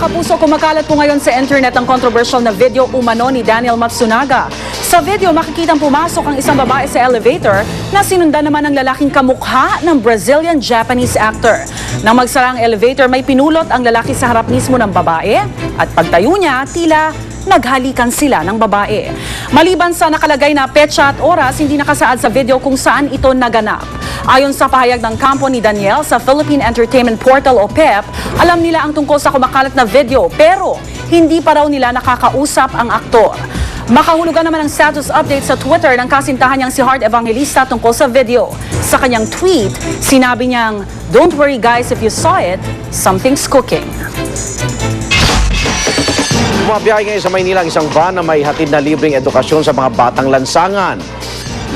kapuso, kumakalat po ngayon sa internet ang controversial na video umano ni Daniel Matsunaga. Sa video, makikitang pumasok ang isang babae sa elevator na sinundan naman ng lalaking kamukha ng Brazilian-Japanese actor. Nang magsara ang elevator, may pinulot ang lalaki sa harap mismo ng babae at pagtayo niya, tila naghalikan sila ng babae. Maliban sa nakalagay na petsa at oras, hindi nakasaad sa video kung saan ito naganap. Ayon sa pahayag ng kampo ni Daniel sa Philippine Entertainment Portal o PEP, alam nila ang tungkol sa kumakalat na video pero hindi pa raw nila nakakausap ang aktor. Makahulugan naman ang status update sa Twitter ng kasintahan niyang si Heart Evangelista tungkol sa video. Sa kanyang tweet, sinabi niyang, "Don't worry guys, if you saw it, something's cooking." Bumabiyahe ngayon sa Maynila ang isang van na may hatid na libreng edukasyon sa mga batang lansangan.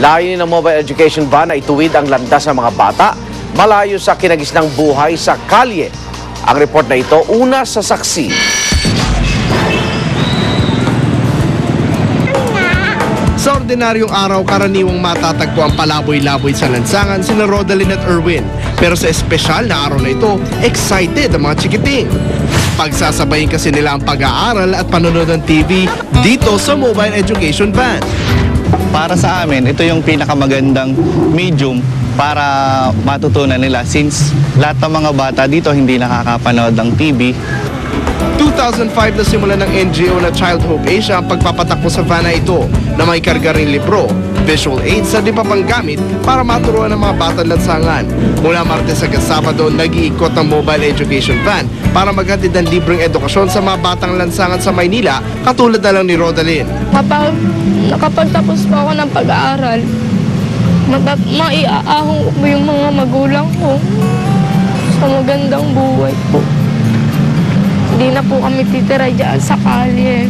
Layunin ng mobile education van na ituwid ang landas ng mga bata malayo sa kinagisnang buhay sa kalye. Ang report na ito, una sa saksi. Sa ordinaryong araw, karaniwang matatagpo ang palaboy-laboy sa lansangan sina Rodalyn at Erwin. Pero sa espesyal na araw na ito, excited ang mga chikiting. Pagsasabayin kasi nila ang pag-aaral at panonood ng TV dito sa mobile education van. Para sa amin, ito yung pinakamagandang medium para matutunan nila since lahat ng mga bata dito hindi nakakapanood ng TV. 2005 na simula ng NGO na Child Hope Asia ang pagpapatakbo sa van na ito na may karga ring libro, visual aids at iba pang gamit para maturuan ng mga batang lansangan. Mula Martes hanggang Sabado, nag-iikot ang mobile education van para maghatid ng libreng edukasyon sa mga batang lansangan sa Maynila katulad na lang ni Rodalyn. Kapag nakapagtapos po ako ng pag-aaral, maiaahon ko po yung mga magulang ko sa magandang buhay po. Hindi na po kami titira dyan sa kalye,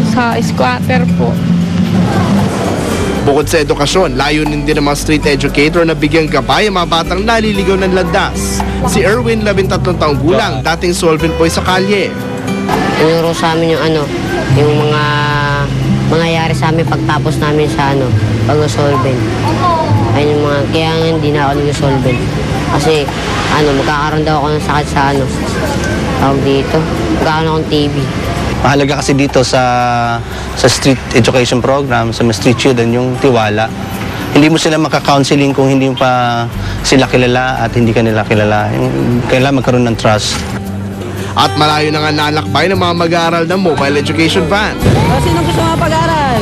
sa squatter po. Bukod sa edukasyon, layunin din ng mga street educator na bigyang gabay ang mga batang naliligaw ng landas. Si Erwin, 13 taong gulang, dating solvent boy sa kalye. Tinuro sa amin yung mga mangyayari sa amin pagtapos namin sa pag-solvent. Ayun yung mga, kaya hindi na ako nag-solvent. Kasi magkakaroon daw ako ng sakit sa tawag dito, magkakaroon akong TB. Mahalaga kasi dito sa street education program, sa mga street children, yung tiwala. Hindi mo sila maka-counseling kung hindi pa sila kilala at hindi ka nila kilala. Kailangan magkaroon ng trust. At malayo na nga nalakbay ng mga mag-aaral ng mobile education van. Sino gusto mga pag-aaral?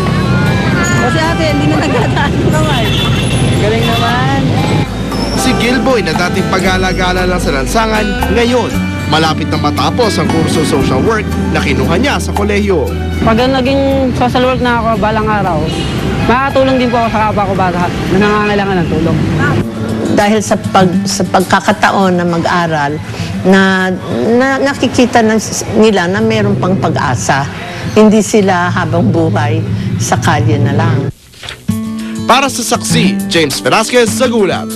Kasi ate, hindi na nagdadaan naman. Galing naman. Si Gilboy na dating pag-alagala lang sa lansangan, ngayon, malapit na matapos ang kurso social work na kinuha niya sa kolehiyo. Pag naging social work na ako balang araw, makakatulong din po ako sa kapwa ko bata na nangangailangan ng tulong. Dahil sa pagkakataon na mag-aral, na nakikita nila na mayroon pang pag-asa. Hindi sila habang buhay sa kalye na lang. Para sa saksi, James Velasquez, Sagulat.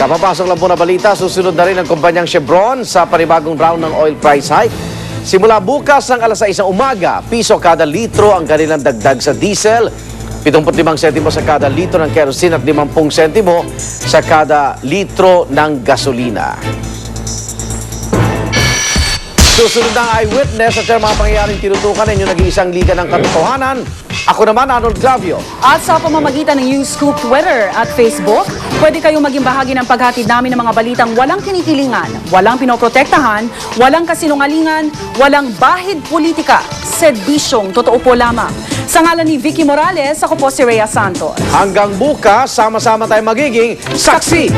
Kapapasok lang po na balita, susunod na rin ang kumpanyang Chevron sa panibagong round ng oil price hike. Simula bukas ng alas 6 ng umaga, piso kada litro ang kanilang dagdag sa diesel, 75 sentimo sa kada litro ng kerosene at 50 sentimo sa kada litro ng gasolina. Susunod ng eyewitness at mga pangyayaring tinutukan ninyo nag-iisang liga ng katotohanan. Ako naman, Arnold Clavio. At sa pamamagitan ng YouScoop Twitter at Facebook, pwede kayong maging bahagi ng paghatid namin ng mga balitang walang kinikilingan, walang pinoprotektahan, walang kasinungalingan, walang bahid politika, serbisyong totoo po lamang. Sa ngalan ni Vicky Morales, ako po si Rhea Santos. Hanggang bukas, sama-sama tayo magiging saksi!